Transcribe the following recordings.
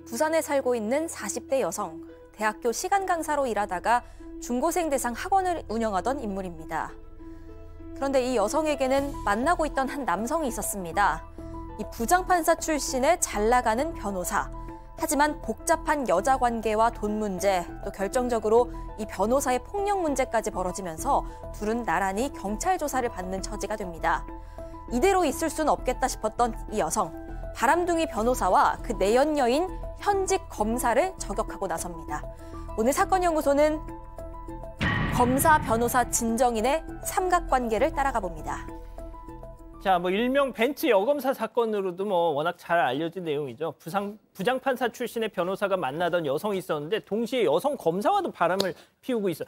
부산에 살고 있는 40대 여성, 대학교 시간 강사로 일하다가 중고생 대상 학원을 운영하던 인물입니다. 그런데 이 여성에게는 만나고 있던 한 남성이 있었습니다. 이 부장판사 출신의 잘 나가는 변호사. 하지만 복잡한 여자 관계와 돈 문제, 또 결정적으로 이 변호사의 폭력 문제까지 벌어지면서 둘은 나란히 경찰 조사를 받는 처지가 됩니다. 이대로 있을 수는 없겠다 싶었던 이 여성, 바람둥이 변호사와 그 내연 여인 현직 검사를 저격하고 나섭니다. 오늘 사건연구소는 검사, 변호사, 진정인의 삼각관계를 따라가 봅니다. 자, 일명 벤츠 여검사 사건으로도 워낙 잘 알려진 내용이죠. 부장판사 출신의 변호사가 만나던 여성이 있었는데 동시에 여성 검사와도 바람을 피우고 있어.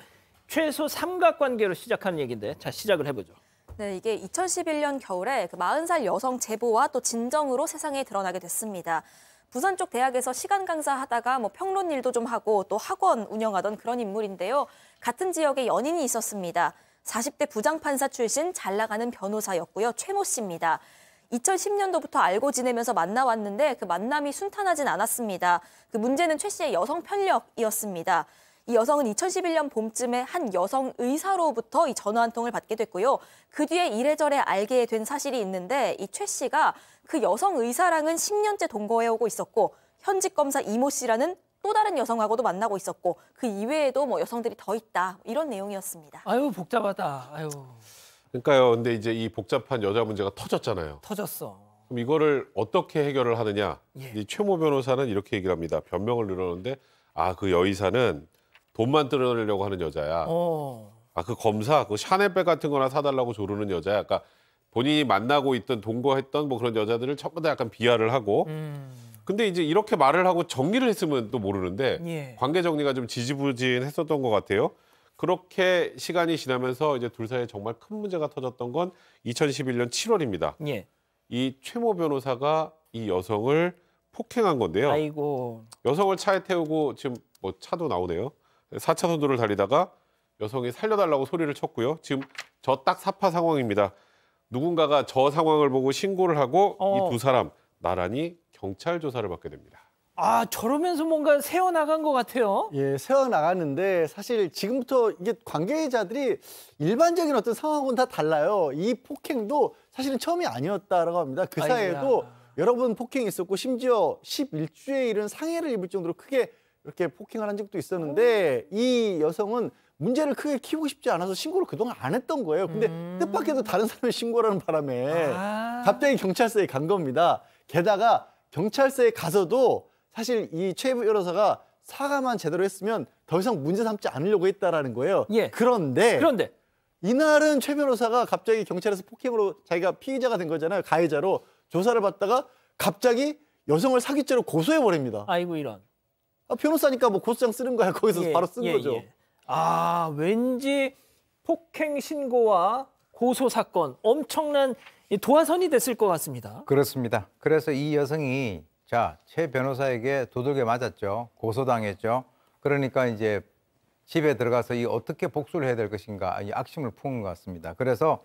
최소 삼각관계로 시작한 얘기인데, 자, 시작을 해보죠. 네, 이게 2011년 겨울에 그 40살 여성 제보와 또 진정으로 세상에 드러나게 됐습니다. 부산 쪽 대학에서 시간 강사하다가 평론 일도 좀 하고 또 학원 운영하던 그런 인물인데요. 같은 지역에 연인이 있었습니다. 40대 부장판사 출신 잘 나가는 변호사였고요. 최모 씨입니다. 2010년도부터 알고 지내면서 만나왔는데 그 만남이 순탄하진 않았습니다. 그 문제는 최 씨의 여성 편력이었습니다. 이 여성은 2011년 봄쯤에 한 여성 의사로부터 이 전화 한 통을 받게 됐고요. 그 뒤에 이래저래 알게 된 사실이 있는데 이 최 씨가 그 여성 의사랑은 10년째 동거해오고 있었고 현직 검사 이모 씨라는 또 다른 여성하고도 만나고 있었고 그 이외에도 여성들이 더 있다 이런 내용이었습니다. 아유 복잡하다. 아유. 그러니까요. 근데 이제 이 복잡한 여자 문제가 터졌잖아요. 터졌어. 그럼 이거를 어떻게 해결을 하느냐? 예. 이 최모 변호사는 이렇게 얘기를 합니다. 변명을 늘어놓는데 그 여의사는 돈만 뜯어내려고 하는 여자야. 그 검사 그 샤넬백 같은 거나 사달라고 조르는 여자야. 그러니까 본인이 만나고 있던 동거했던 그런 여자들을 전부 다 약간 비하를 하고. 근데 이제 이렇게 말을 하고 정리를 했으면 또 모르는데 예. 관계 정리가 좀 지지부진했었던 것 같아요. 그렇게 시간이 지나면서 이제 둘 사이에 정말 큰 문제가 터졌던 건 2011년 7월입니다. 예. 이 최모 변호사가 이 여성을 폭행한 건데요. 아이고. 여성을 차에 태우고 지금 차도 나오네요. 4차선 도로를 달리다가 여성이 살려달라고 소리를 쳤고요. 지금 저 딱 사파 상황입니다. 누군가가 저 상황을 보고 신고를 하고 이 두 사람 나란히 경찰 조사를 받게 됩니다. 저러면서 뭔가 새어나간 것 같아요. 예, 새어나갔는데 사실 지금부터 이게 관계자들이 일반적인 어떤 상황은 다 달라요. 이 폭행도 사실은 처음이 아니었다라고 합니다. 그 사이에도 여러 번 폭행이 있었고 심지어 11주에 이른 상해를 입을 정도로 크게 이렇게 폭행을 한 적도 있었는데 이 여성은 문제를 크게 키우고 싶지 않아서 신고를 그동안 안 했던 거예요. 근데 뜻밖에도 다른 사람이 신고를 하는 바람에 갑자기 경찰서에 간 겁니다. 게다가 경찰서에 가서도 사실 이 최 변호사가 사과만 제대로 했으면 더 이상 문제 삼지 않으려고 했다라는 거예요. 예. 그런데 이날은 최 변호사가 갑자기 경찰에서 폭행으로 자기가 피의자가 된 거잖아요. 가해자로 조사를 받다가 갑자기 여성을 사기죄로 고소해버립니다. 아이고 이런. 변호사니까 고소장 쓰는 거야. 거기서 바로 쓴 거죠. 왠지 폭행 신고와 고소 사건 엄청난 도화선이 됐을 것 같습니다. 그렇습니다. 그래서 이 여성이 최 변호사에게 두들겨 맞았죠. 고소당했죠. 그러니까 이제 집에 들어가서 어떻게 복수를 해야 될 것인가 이 악심을 품은 것 같습니다. 그래서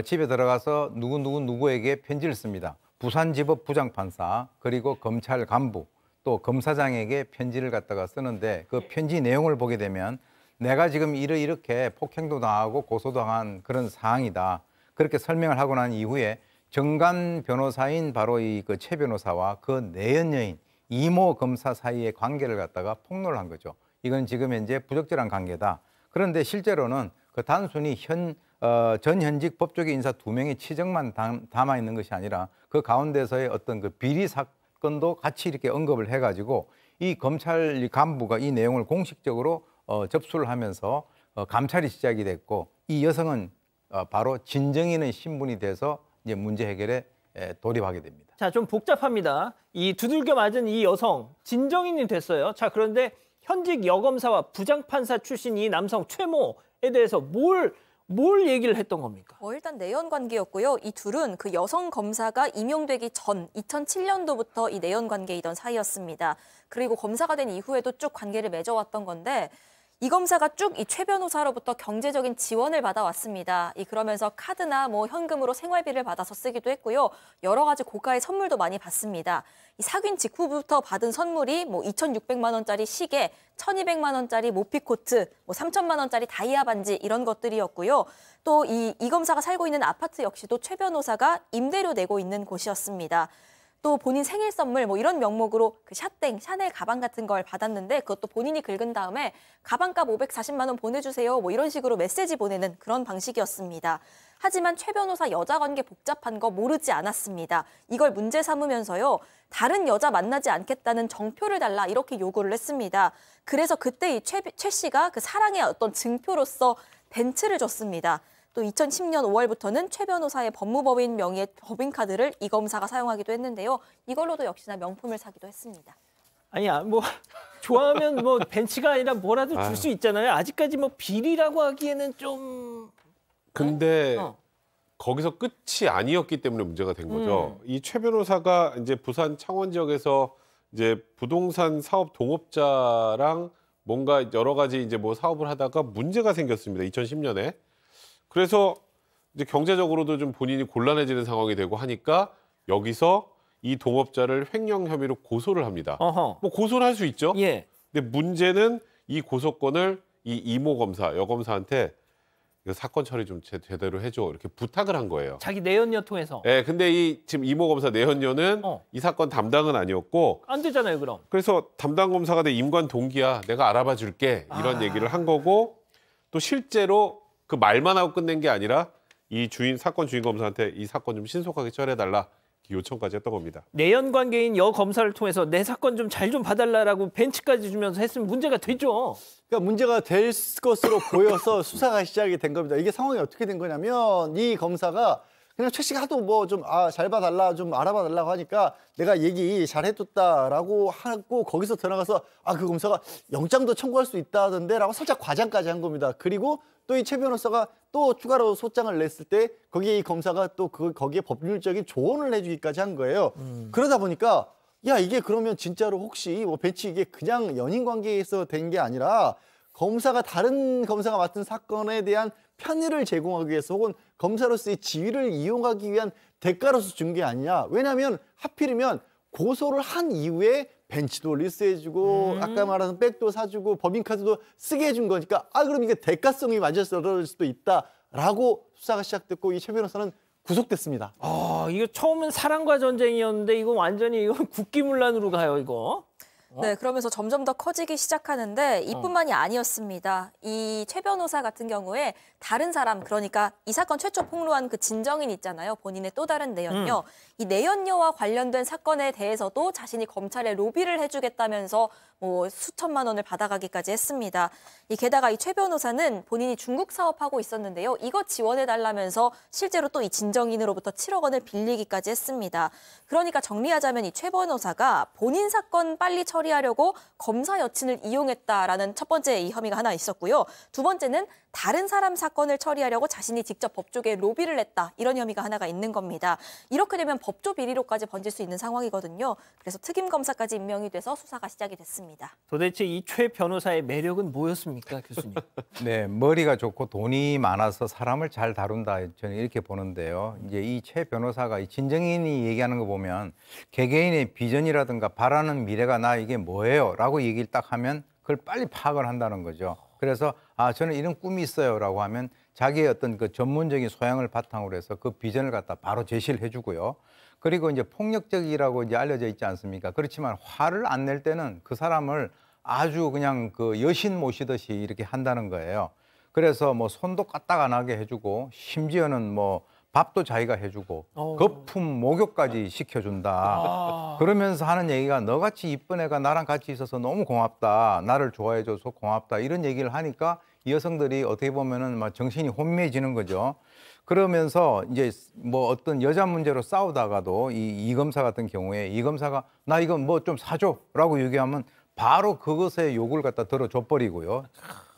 집에 들어가서 누구에게 편지를 씁니다. 부산지법 부장판사 그리고 검찰 간부 또 검사장에게 편지를 갖다가 쓰는데 그 편지 내용을 보게 되면 내가 지금 이렇게 폭행도 당하고 고소당한 그런 상황이다. 그렇게 설명을 하고 난 이후에 정관 변호사인 바로 그 최 변호사와 그 내연 여인 이모 검사 사이의 관계를 갖다가 폭로를 한 거죠. 이건 지금 현재 부적절한 관계다. 그런데 실제로는 그 단순히 전현직 법조계 인사 2명의 치적만 담아 있는 것이 아니라 그 가운데서의 어떤 그 비리 사건도 같이 이렇게 언급을 해가지고 이 검찰 간부가 이 내용을 공식적으로 접수를 하면서 감찰이 시작이 됐고 이 여성은 바로 진정인의 신분이 돼서 이제 문제 해결에 돌입하게 됩니다. 자, 좀 복잡합니다. 이 두들겨 맞은 이 여성 진정인이 됐어요. 자, 그런데 현직 여검사와 부장판사 출신 이 남성 최모에 대해서 뭘 얘기를 했던 겁니까? 일단 내연 관계였고요. 이 둘은 그 여성 검사가 임용되기 전 2007년도부터 이 내연 관계이던 사이였습니다. 그리고 검사가 된 이후에도 쭉 관계를 맺어왔던 건데 이 검사가 쭉 이 최 변호사로부터 경제적인 지원을 받아왔습니다. 그러면서 카드나 뭐 현금으로 생활비를 받아서 쓰기도 했고요. 여러 가지 고가의 선물도 많이 받습니다. 이 사귄 직후부터 받은 선물이 뭐 2,600만 원짜리 시계, 1,200만 원짜리 모피코트, 뭐 3,000만 원짜리 다이아 반지 이런 것들이었고요. 또 이 검사가 살고 있는 아파트 역시도 최 변호사가 임대료 내고 있는 곳이었습니다. 또 본인 생일 선물 뭐 이런 명목으로 그 샤넬 가방 같은 걸 받았는데 그것도 본인이 긁은 다음에 가방값 540만 원 보내주세요 뭐 이런 식으로 메시지 보내는 그런 방식이었습니다. 하지만 최 변호사 여자 관계 복잡한 거 모르지 않았습니다. 이걸 문제 삼으면서요. 다른 여자 만나지 않겠다는 정표를 달라 이렇게 요구를 했습니다. 그래서 그때 이 최 씨가 그 사랑의 어떤 증표로서 벤츠를 줬습니다. 또 2010년 5월부터는 최 변호사의 법무법인 명의의 법인카드를 이 검사가 사용하기도 했는데요. 이걸로도 역시나 명품을 사기도 했습니다. 아니야, 뭐 좋아하면 뭐 벤츠가 아니라 뭐라도 줄 수 있잖아요. 아직까지 뭐 비리라고 하기에는 좀. 근데 거기서 끝이 아니었기 때문에 문제가 된 거죠. 이 최 변호사가 이제 부산 창원 지역에서 이제 부동산 사업 동업자랑 뭔가 여러 가지 이제 뭐 사업을 하다가 문제가 생겼습니다. 2010년에. 그래서 이제 경제적으로도 좀 본인이 곤란해지는 상황이 되고 하니까 여기서 이 동업자를 횡령 혐의로 고소를 합니다. 어허. 뭐 고소를 할 수 있죠. 예. 근데 문제는 이 고소권을 이 이모 검사, 여검사한테 이거 사건 처리 좀 제대로 해줘 이렇게 부탁을 한 거예요. 자기 내연녀 통해서. 네, 근데 이 지금 이모 검사 내연녀는 이 사건 담당은 아니었고 안 되잖아요, 그럼. 그래서 담당 검사가 내 임관 동기야, 내가 알아봐 줄게 이런 얘기를 한 거고 또 실제로 그 말만 하고 끝낸 게 아니라 이 사건 주인 검사한테 이 사건 좀 신속하게 처리해달라 요청까지 했던 겁니다. 내연 관계인 여 검사를 통해서 내 사건 좀 잘 좀 봐달라고 벤츠까지 주면서 했으면 문제가 되죠. 그러니까 문제가 될 것으로 보여서 수사가 시작이 된 겁니다. 이게 상황이 어떻게 된 거냐면 이 검사가 그냥 최 씨가 하도 뭐 좀 잘 봐달라 좀 알아봐 달라고 하니까 내가 얘기 잘 해줬다라고 하고 거기서 들어가서 그 검사가 영장도 청구할 수 있다던데라고 살짝 과장까지 한 겁니다. 그리고 또 이 최 변호사가 또 추가로 소장을 냈을 때 거기에 이 검사가 또 거기에 법률적인 조언을 해주기까지 한 거예요. 그러다 보니까 야 이게 그러면 진짜로 혹시 뭐 벤츠 이게 그냥 연인 관계에서 된 게 아니라 검사가 다른 검사가 맡은 사건에 대한 편의를 제공하기 위해서 혹은 검사로서의 지위를 이용하기 위한 대가로서 준 게 아니냐. 왜냐하면 하필이면 고소를 한 이후에 벤츠도 리스해주고 아까 말한 백도 사주고 법인카드도 쓰게 해준 거니까 그럼 이게 대가성이 맞아떨어질 수도 있다라고 수사가 시작됐고 이 최 변호사는 구속됐습니다. 이거 처음엔 사랑과 전쟁이었는데 이거 완전히 이거 국기문란으로 가요, 이거. 네, 그러면서 점점 더 커지기 시작하는데 이뿐만이 아니었습니다. 이 최 변호사 같은 경우에 다른 사람, 그러니까 이 사건 최초 폭로한 그 진정인 있잖아요. 본인의 또 다른 내연녀. 이 내연녀와 관련된 사건에 대해서도 자신이 검찰에 로비를 해주겠다면서 뭐 수천만 원을 받아가기까지 했습니다. 게다가 이 최 변호사는 본인이 중국 사업하고 있었는데요. 이거 지원해달라면서 실제로 또 이 진정인으로부터 7억 원을 빌리기까지 했습니다. 그러니까 정리하자면 이 최 변호사가 본인 사건 빨리 처리하려고 검사 여친을 이용했다라는 첫 번째 이 혐의가 하나 있었고요. 두 번째는 다른 사람 사건을 처리하려고 자신이 직접 법조계에 로비를 했다. 이런 혐의가 하나가 있는 겁니다. 이렇게 되면 법조 비리로까지 번질 수 있는 상황이거든요. 그래서 특임 검사까지 임명이 돼서 수사가 시작이 됐습니다. 도대체 이 최 변호사의 매력은 뭐였습니까, 교수님? 네, 머리가 좋고 돈이 많아서 사람을 잘 다룬다. 저는 이렇게 보는데요. 이제 이 최 변호사가 이 진정인이 얘기하는 거 보면 개개인의 비전이라든가 바라는 미래가 나 이게 뭐예요? 라고 얘기를 딱 하면 그걸 빨리 파악을 한다는 거죠. 그래서 저는 이런 꿈이 있어요라고 하면 자기의 어떤 그 전문적인 소양을 바탕으로 해서 그 비전을 갖다 바로 제시를 해주고요. 그리고 이제 폭력적이라고 이제 알려져 있지 않습니까? 그렇지만 화를 안 낼 때는 그 사람을 아주 그냥 그 여신 모시듯이 이렇게 한다는 거예요. 그래서 뭐 손도 까딱 안 하게 해주고 심지어는 뭐 밥도 자기가 해주고 거품 목욕까지 시켜준다. 그러면서 하는 얘기가 너같이 이쁜 애가 나랑 같이 있어서 너무 고맙다. 나를 좋아해줘서 고맙다. 이런 얘기를 하니까 이 여성들이 어떻게 보면은 막 정신이 혼미해지는 거죠. 그러면서 이제 뭐 어떤 여자 문제로 싸우다가도 이 검사 같은 경우에 이 검사가 나 이거 뭐 좀 사줘라고 얘기하면 바로 그것의 요구를 갖다 들어줘 버리고요.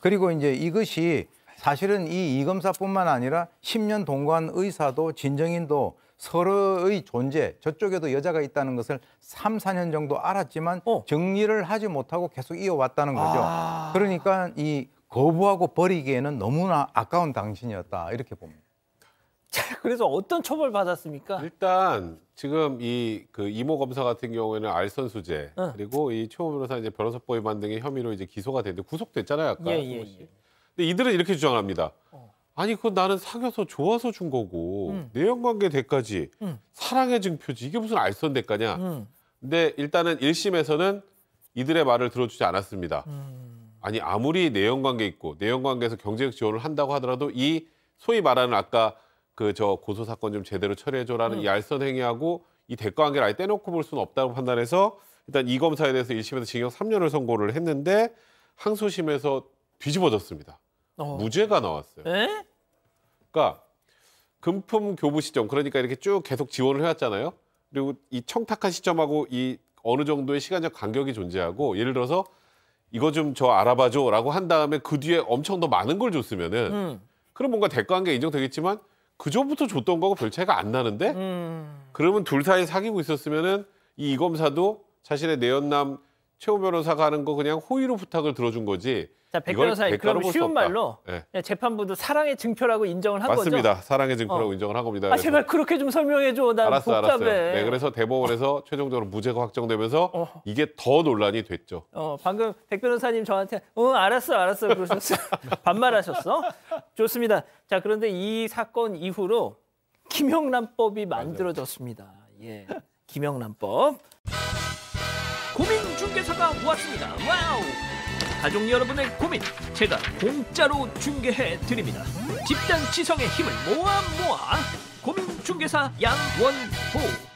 그리고 이제 이것이 사실은 이 검사뿐만 아니라 10년 동관 의사도 진정인도 서로의 존재, 저쪽에도 여자가 있다는 것을 3, 4년 정도 알았지만 정리를 하지 못하고 계속 이어왔다는 거죠. 그러니까 이 거부하고 버리기에는 너무나 아까운 당신이었다 이렇게 봅니다. 자, 그래서 어떤 처벌 받았습니까? 일단 지금 이 그 이모 검사 같은 경우에는 알선수재 그리고 이 최호 변호사 이제 변호사법 위반 등의 혐의로 이제 기소가 됐는데 구속됐잖아요, 아까. 예. 근데 이들은 이렇게 주장합니다. 아니 그건 나는 사귀어서 좋아서 준 거고 내연관계 대가지 사랑의 증표지 이게 무슨 알선 대가냐. 근데 일단은 1심에서는 이들의 말을 들어주지 않았습니다. 아니 아무리 내연관계 있고 내연관계에서 경제적 지원을 한다고 하더라도 이 소위 말하는 아까 그 저 고소 사건 좀 제대로 처리해줘라는 이 알선 행위하고 이 대가관계를 아예 떼놓고 볼 수는 없다고 판단해서 일단 이 검사에 대해서 1심에서 징역 3년을 선고를 했는데 항소심에서 뒤집어졌습니다. 무죄가 나왔어요. 에? 그러니까 금품 교부 시점 그러니까 이렇게 쭉 계속 지원을 해왔잖아요. 그리고 이 청탁한 시점하고 이 어느 정도의 시간적 간격이 존재하고 예를 들어서 이거 좀 저 알아봐줘라고 한 다음에 그 뒤에 엄청 더 많은 걸 줬으면은 그럼 뭔가 대가관계 인정되겠지만 그 전부터 줬던 거하고 별 차이가 안 나는데 그러면 둘 사이 사귀고 있었으면은 이 검사도 자신의 내연남 최호 변호사가 하는 거 그냥 호의로 부탁을 들어준 거지. 자, 백 이걸 변호사님, 대가로 그럼 볼수 쉬운 없다. 말로 네. 재판부도 사랑의 증표라고 인정을 한 맞습니다. 거죠? 사랑의 증표라고 인정을 한 겁니다. 아, 제발 그렇게 좀 설명해줘. 난 복잡해. 알았어요. 네, 그래서 대법원에서 최종적으로 무죄가 확정되면서 이게 더 논란이 됐죠. 방금 백 변호사님 저한테 알았어 그러셨어요. 반말하셨어. 좋습니다. 자, 그런데 이 사건 이후로 김영란법이 만들어졌습니다. 예, 김영란법. 고민중개사가 왔습니다. 와우! 가족 여러분의 고민 제가 공짜로 중개해 드립니다. 집단 지성의 힘을 모아 고민중개사 양원호.